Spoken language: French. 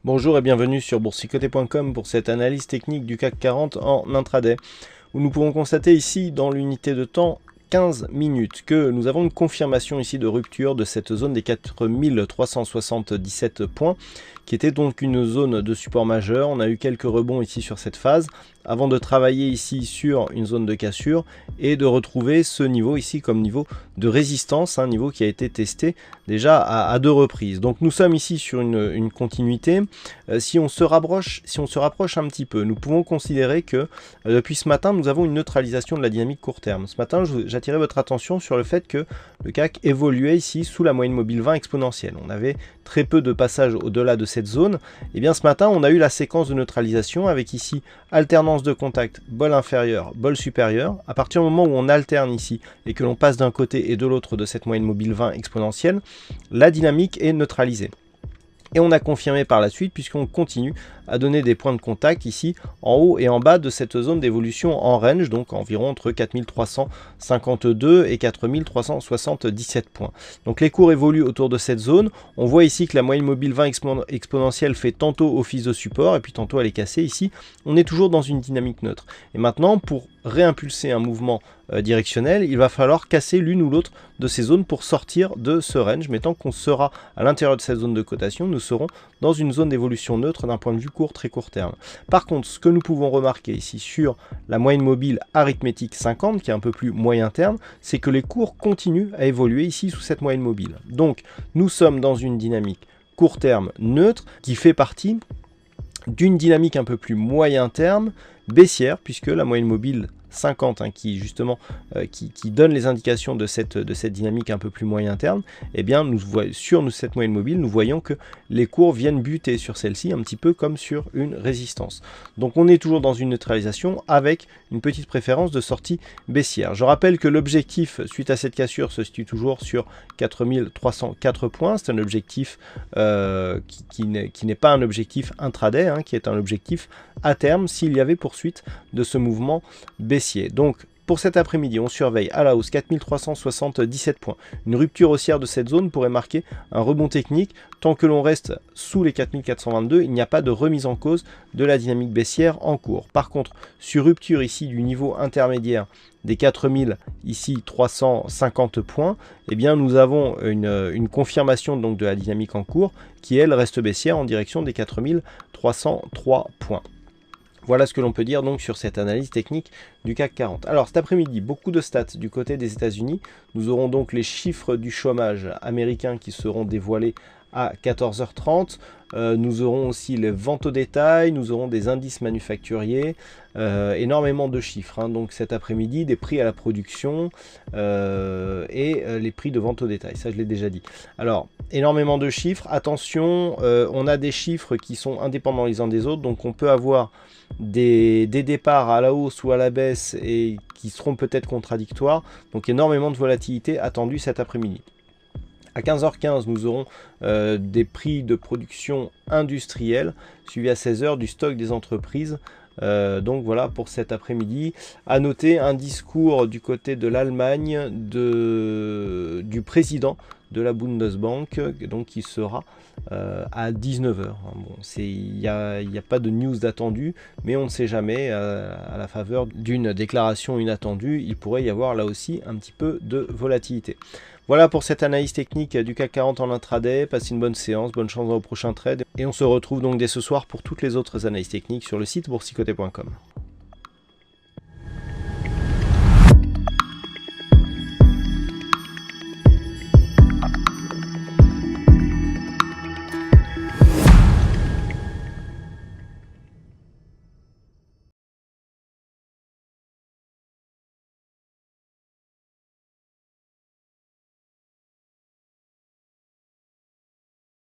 Bonjour et bienvenue sur boursicoté.com pour cette analyse technique du CAC 40 en intraday, où nous pouvons constater ici dans l'unité de temps 15 minutes que nous avons une confirmation ici de rupture de cette zone des 4377 points, qui était donc une zone de support majeur. On a eu quelques rebonds ici sur cette phase, avant de travailler ici sur une zone de cassure et de retrouver ce niveau ici comme niveau de résistance, un niveau qui a été testé déjà à deux reprises. Donc nous sommes ici sur une continuité. Si on se rapproche un petit peu, nous pouvons considérer que depuis ce matin, nous avons une neutralisation de la dynamique court terme. Ce matin, j'attirais votre attention sur le fait que le CAC évoluait ici sous la moyenne mobile 20 exponentielle. On avait très peu de passages au-delà de cette zone. Et bien ce matin, on a eu la séquence de neutralisation avec ici alternance de contact, bol inférieur, bol supérieur. À partir du moment où on alterne ici et que l'on passe d'un côté et de l'autre de cette moyenne mobile 20 exponentielle, la dynamique est neutralisée. Et on a confirmé par la suite puisqu'on continue à donner des points de contact ici en haut et en bas de cette zone d'évolution en range, donc environ entre 4352 et 4377 points. Donc les cours évoluent autour de cette zone. On voit ici que la moyenne mobile 20 exponentielle fait tantôt office de support et puis tantôt elle est cassée ici. On est toujours dans une dynamique neutre. Et maintenant, pour réimpulser un mouvement directionnel, il va falloir casser l'une ou l'autre de ces zones pour sortir de ce range. Mais tant qu'on sera à l'intérieur de cette zone de cotation, nous serons dans une zone d'évolution neutre d'un point de vue très court terme. Par contre, ce que nous pouvons remarquer ici sur la moyenne mobile arithmétique 50, qui est un peu plus moyen terme, c'est que les cours continuent à évoluer ici sous cette moyenne mobile. Donc, nous sommes dans une dynamique court terme neutre qui fait partie d'une dynamique un peu plus moyen terme baissière, puisque la moyenne mobile 50 qui justement qui donne les indications de cette dynamique un peu plus moyen terme, et bien sur cette moyenne mobile, nous voyons que les cours viennent buter sur celle-ci un petit peu comme sur une résistance. Donc on est toujours dans une neutralisation avec une petite préférence de sortie baissière. Je rappelle que l'objectif suite à cette cassure se situe toujours sur 4304 points. C'est un objectif qui n'est pas un objectif intraday, qui est un objectif à terme s'il y avait poursuite de ce mouvement baissier. Donc pour cet après-midi, on surveille à la hausse 4377 points. Une rupture haussière de cette zone pourrait marquer un rebond technique. Tant que l'on reste sous les 4422, il n'y a pas de remise en cause de la dynamique baissière en cours. Par contre, sur rupture ici du niveau intermédiaire des 4000 ici 350 points, eh bien nous avons une confirmation donc de la dynamique en cours qui elle reste baissière en direction des 4303 points. Voilà ce que l'on peut dire donc sur cette analyse technique du CAC 40. Alors cet après-midi, beaucoup de stats du côté des États-Unis. Nous aurons donc les chiffres du chômage américain qui seront dévoilés à 14h30. Nous aurons aussi les ventes au détail, nous aurons des indices manufacturiers, énormément de chiffres. Donc cet après-midi, des prix à la production et les prix de vente au détail, ça je l'ai déjà dit. Alors, énormément de chiffres, attention, on a des chiffres qui sont indépendants les uns des autres, donc on peut avoir des départs à la hausse ou à la baisse et qui seront peut-être contradictoires, donc énormément de volatilité attendue cet après-midi. À 15h15, nous aurons des prix de production industrielle, suivi à 16h du stock des entreprises. Donc voilà pour cet après-midi. À noter un discours du côté de l'Allemagne du président de la Bundesbank, donc qui sera à 19h. Bon, il n'y a pas de news d'attendu, mais on ne sait jamais, à la faveur d'une déclaration inattendue, il pourrait y avoir là aussi un petit peu de volatilité. Voilà pour cette analyse technique du CAC 40 en intraday. Passez une bonne séance, bonne chance dans vos prochains trades. Et on se retrouve donc dès ce soir pour toutes les autres analyses techniques sur le site boursicoté.com.